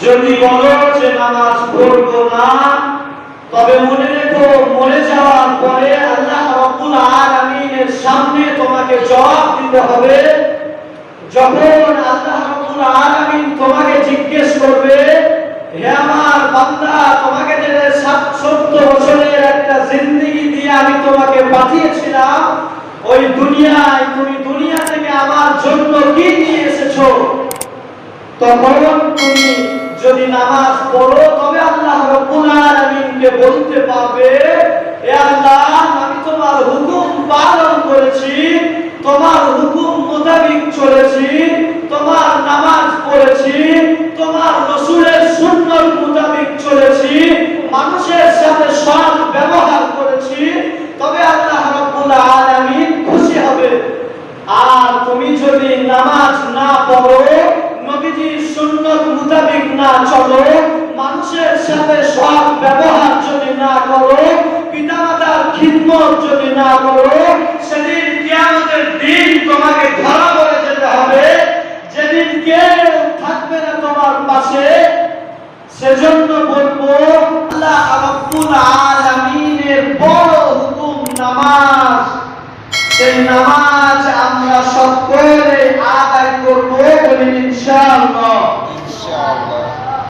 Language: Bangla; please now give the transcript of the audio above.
যদি বলো যে নামাজ পড়বো না, তবে মনে রেখো মরে যাওয়ার পরে আল্লাহ রাব্বুল আলামিনের সামনে তোমাকে জবাব দিতে হবে। যখন আল্লাহ রাব্বুল আলামিন তোমাকে জিজ্ঞেস করবে, হে আমার বান্দা, তোমাকে যে 70 বছরের একটা জিন্দেগি দিয়ে আমি তোমাকে পাঠিয়েছিলাম, ওই দুনিয়ায় তুমি দুনিয়া থেকে আমার জন্য কি নিয়ে এসেছো? তখন তুমি যদি নামাজ পড়ো, তবে আল্লাহ রাব্বুল আলামিনকে বলতে পারবে, হে আল্লাহ, আমি তোমার হুকুম পালন করেছি, তোমার হুকুম মোতাবেক চলেছি, তোমার নামাজ পড়েছি, তোমার রাসূলের সুন্নাত মোতাবেক চলেছি, মানুষের সাথে সৎ ব্যবহার করেছি, তবে আল্লাহ রাব্বুল আলামিন খুশি হবে। আর তুমি যদি নামাজ না পড়ো, নবীজির সুন্নাত মোতাবেক না চলো, মানুষের সাথে সৎ ব্যবহার যদি না করো, পিতামাতার খিদমত যদি না করো, সেদিন কিয়ামতের দিন তোমাকে ধরা পড়ে যেতে হবে, যেদিন কেউ থাকবে না তোমার পাশে। সেজন্য বলবো, আল্লাহ রাব্বুল আলামিনের বড় হুকুম নামাজ, সেই নামাজ আমরা সকলে আদায় করব বলি ইনশাআল্লাহ।